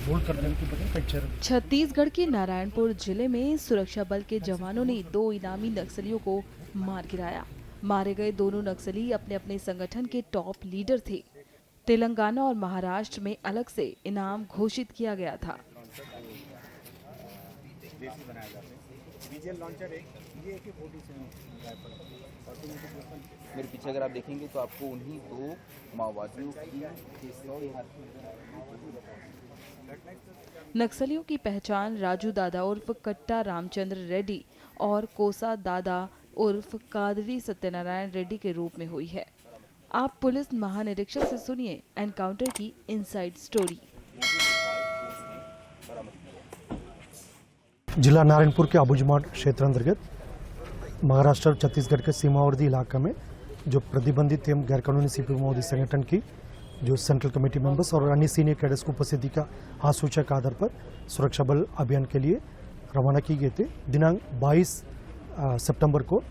Bold कर देने के बजाय पिक्चर। छत्तीसगढ़ के नारायणपुर जिले में सुरक्षा बल के जवानों ने 2 इनामी नक्सलियों को मार गिराया। मारे गए दोनों नक्सली अपने अपने संगठन के टॉप लीडर थे। तेलंगाना और महाराष्ट्र में अलग से इनाम घोषित किया गया था। मेरे पीछे अगर आप देखेंगे तो आपको उन्हीं 2 माओवादियों की 100 यहाँ नक्सलियों की पहचान राजू दादा उर्फ कट्टा रामचंद्र रेड्डी और कोसा दादा उर्फ कादरी सत्यनारायण रेड्डी के रूप में हुई है। आप पुलिस महानिरीक्षक से सुनिए एनकाउंटर की इनसाइड स्टोरी। जिला नारायणपुर के अबुजमाड़ क्षेत्र अंतर्गत महाराष्ट्र और छत्तीसगढ़ के सीमावर्ती इलाका में जो प्रतिबंधित एवं गैरकानूनी सीपी माओवादी संगठन की जो सेंट्रल कमेटी मेंबर्स और अन्य सीनियर कैडर्स को उपस्थिति का आसूचक आधार पर सुरक्षा बल अभियान के लिए रवाना की गए थे। दिनांक 22 सितंबर को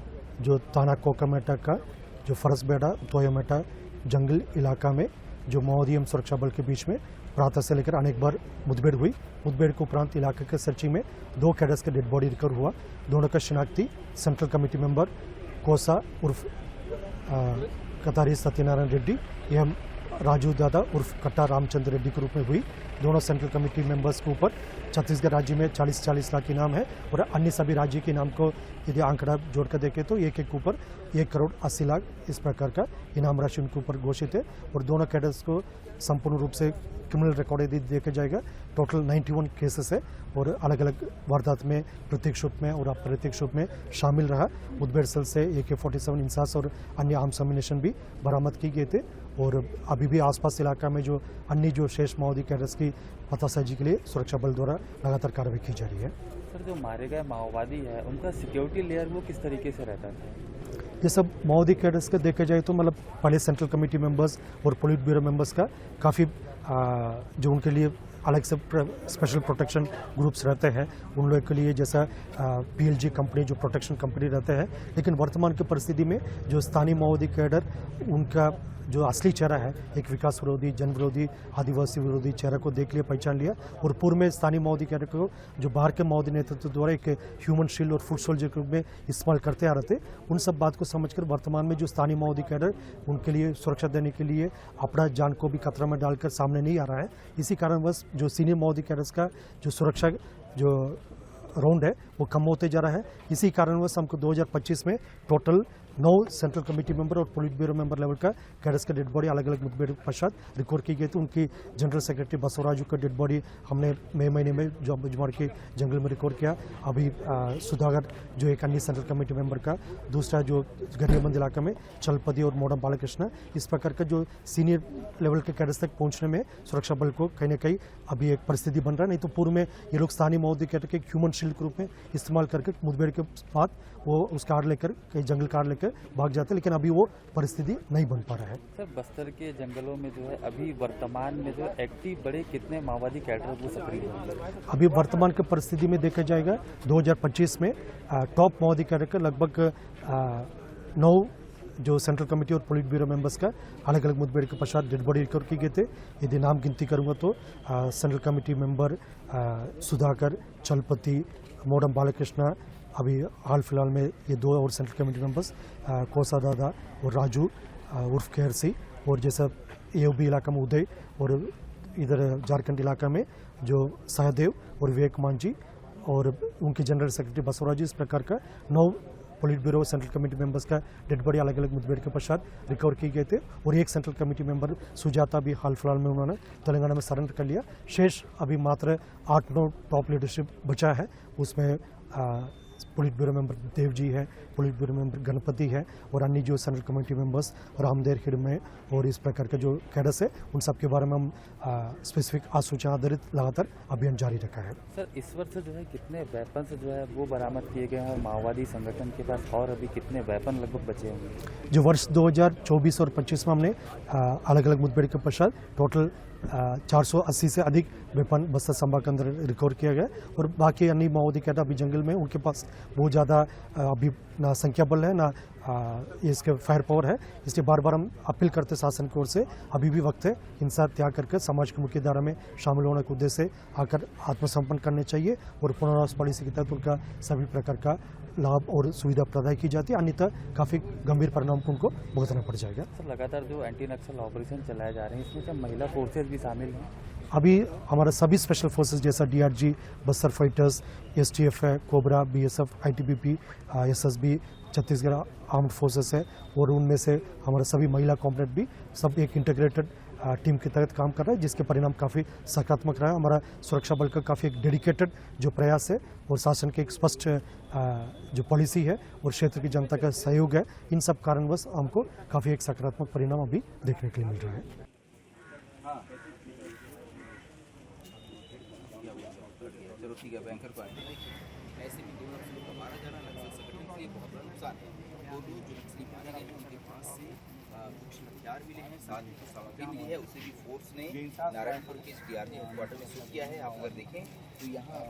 जो थाना कोकामेटा का जो फरसबेड़ा तोयामेटा जंगल इलाका में जो माओवादी एवं सुरक्षा बल के बीच में प्रातः से लेकर अनेक बार मुठभेड़ हुई। मुठभेड़ के उपरांत इलाके के सर्चिंग में 2 कैडर्स के डेड बॉडी रिकवर हुआ। दोनों का शिनाख्ती सेंट्रल कमेटी मेंबर कोसा उर्फ कतारी सत्यनारायण रेड्डी एवं राजू दादा उर्फ कट्टा रामचंद्र रेड्डी के रूप में हुई। दोनों सेंट्रल कमेटी मेंबर्स के ऊपर छत्तीसगढ़ राज्य में 40-40 लाख इनाम है और अन्य सभी राज्य के इनाम को यदि आंकड़ा जोड़कर देखें तो एक के ऊपर 1 करोड़ 80 लाख इस प्रकार का इनाम राशि उनके ऊपर घोषित है। और दोनों कैडर्स को संपूर्ण रूप से क्रिमिनल रिकॉर्ड यदि देखा जाएगा टोटल 91 केसेस है और अलग अलग वारदात में प्रत्यक्ष रूप में और अप्रत्यक्ष रूप में शामिल रहा। मुठभेड़ सेल से AK-47 इंसास और अन्य आर्म्स एम्युनिशन भी बरामद की गए थे और अभी भी आसपास इलाका में जो अन्य जो शेष माओवादी कैडर्स की पतासाजी के लिए सुरक्षा बल द्वारा लगातार कार्रवाई की जा रही है। सर, जो मारे गए माओवादी है उनका सिक्योरिटी लेयर वो किस तरीके से रहता था? ये सब माओवादी कैडर्स का देखा जाए तो मतलब पहले सेंट्रल कमेटी मेंबर्स और पोलिट ब्यूरो मेंबर्स का काफ़ी जो उनके लिए अलग से स्पेशल प्रोटेक्शन ग्रुप्स रहते हैं उन लोगों के लिए जैसा PLG कंपनी जो प्रोटेक्शन कंपनी रहते हैं। लेकिन वर्तमान की परिस्थिति में जो स्थानीय माओवादी कैडर उनका जो असली चेहरा है एक विकास विरोधी जन विरोधी आदिवासी विरोधी चेहरा को देख लिया पहचान लिया और पूर्व में स्थानीय माओवादी कैडर को जो बाहर के माओवादी नेतृत्व द्वारा एक ह्यूमन शील्ड और फुट सोल्जर के रूप में इस्तेमाल करते आ रहे थे। उन सब बात को समझकर वर्तमान में जो स्थानीय माओवादी कैडर उनके लिए सुरक्षा देने के लिए अपना जान को भी खतरा में डालकर सामने नहीं आ रहा है। इसी कारणवश जो सीनियर माओवादी कैडर्स का जो सुरक्षा जो राउंड है वो कम होते जा रहा है। इसी कारणवश हमको 2025 में टोटल 9 सेंट्रल कमेटी मेंबर और पोलिट ब्यूरो मेंबर लेवल का कैडर्स का डेड बॉडी अलग अलग मुठभेड़ पश्चात रिकॉर्ड की गई थी। उनकी जनरल सेक्रेटरी बसवराजू का डेड बॉडी हमने मई महीने में जो अबुजमाड़ के जंगल में रिकॉर्ड किया। अभी सुधागर जो एक अन्य सेंट्रल कमेटी मेंबर का, दूसरा जो गरियाबंद इलाका में चलपति और मोडम बालकृष्ण, इस प्रकार का जो सीनियर लेवल के कैडर्स तक पहुंचने में सुरक्षा बल को कहीं ना कहीं अभी एक परिस्थिति बन रहा है। नहीं तो पूर्व में ये लोग स्थानीय माओवादी कैडर के ह्यूमन शील्ड के रूप में इस्तेमाल करके मुठभेड़ के बाद वो उस कार लेकर कहीं जंगल कार लेकर भाग जाते, लेकिन अभी वो परिस्थिति नहीं बन पा रहा है। सर, बस्तर के जंगलों में जो है अभी वर्तमान में जो एक्टिव बड़े कितने माओवादी कैडर वो सक्रिय हैं? अभी वर्तमान की परिस्थिति में देखा जाएगा 2025 में टॉप माओवादी कैडर का लगभग 9 जो सेंट्रल कमेटी और पोलिट ब्यूरो मेंबर्स का अलग अलग मुठभेड़ के पश्चात डेड बॉडी रिकवर की गए थे। यदि नाम गिनती करूंगा तो central committee member Sudhakar, Chalapathi, Modem Balakrishna, अभी हाल फिलहाल में ये 2 और सेंट्रल कमेटी मेंबर्स कोसा दादा और राजू उर्फ खेर सिंह, और जैसा AOB इलाका में उदय और इधर झारखंड इलाका में जो सहदेव और विवेक मांझी और उनके जनरल सेक्रेटरी बसवराजू, इस प्रकार का 9 पोलिट ब्यूरो सेंट्रल कमेटी मेंबर्स का डेड बॉडी अलग अलग मुठभेड़ के पश्चात रिकवर किए गए थे। और एक सेंट्रल कमेटी मेंबर सुजाता भी हाल फिलहाल में उन्होंने तेलंगाना में सरेंडर कर लिया। शेष अभी मात्र 8-9 टॉप लीडरशिप बचा है। उसमें पोलिट ब्यूरो मेंबर देव जी है, पोलिट ब्यूरो मेंबर गणपति है और अन्य जो सेंट्रल कमेटी मेंबर्स रामदेव हिरमे और इस प्रकार के जो कैडर्स है उन सब के बारे में हम स्पेसिफिक आसूचना आधारित लगातार अभियान जारी रखा है। सर, इस वर्ष जो है कितने वेपन्स जो है वो बरामद किए गए हैं माओवादी संगठन के पास, और अभी कितने वेपन लगभग बचे होंगे? जो वर्ष 2024 और 25 में हमने अलग अलग मुठभेड़ के पश्चात टोटल 480 से अधिक वेपन बस्तर संभाग के अंदर रिकवर किया गया और बाकी अन्य माओवादी कैडर अभी जंगल में उनके पास बहुत ज़्यादा अभी ना संख्या बल है ना ये इसके फायर पावर है। इसलिए बार बार हम अपील करते शासन की ओर से, अभी भी वक्त है, हिंसा त्याग करके समाज की मुख्य धारा में शामिल होने के उद्देश्य से आकर आत्मसमर्पण करने चाहिए और पुनर्वास पॉलिसी के तहत उनका सभी प्रकार का लाभ और सुविधा प्रदान की जाती है, अन्यथा काफ़ी गंभीर परिणाम को उनको भुगतना पड़ जाएगा। सर लगातार जो एंटी नक्सल ऑपरेशन चलाए जा रहे हैं इसमें क्या महिला फोर्सेज भी शामिल हैं? अभी हमारा सभी स्पेशल फोर्सेस जैसा DRG, बस्तर फाइटर्स, STF है, cobra, BSF, ITBP, SSB, Chhattisgarh armed forces है और उनमें से हमारे सभी महिला कॉम्पोनेंट भी सब एक इंटीग्रेटेड टीम के तहत काम कर रहा है, जिसके परिणाम काफ़ी सकारात्मक रहा है। हमारा सुरक्षा बल का काफ़ी एक डेडिकेटेड जो प्रयास है और शासन की एक स्पष्ट जो पॉलिसी है और क्षेत्र की जनता का सहयोग है, इन सब कारणवश हमको काफ़ी एक सकारात्मक परिणाम अभी देखने के लिए मिल रहा है। चलो ठीक है, बैंकर को आएंगे। ऐसे भी 2 नक्सलियों का मारा जाना नक्सल संगठन के लिए बहुत बड़ा नुकसान है। 2 जो नक्सली मारे गए हैं उनके पास से कुछ हथियार मिले हैं, साथ ही कुछ सामग्री मिली है। उसे भी फोर्स ने नारायणपुर के DRG हेडक्वार्टर में शूट किया है। आप अगर देखें तो यहाँ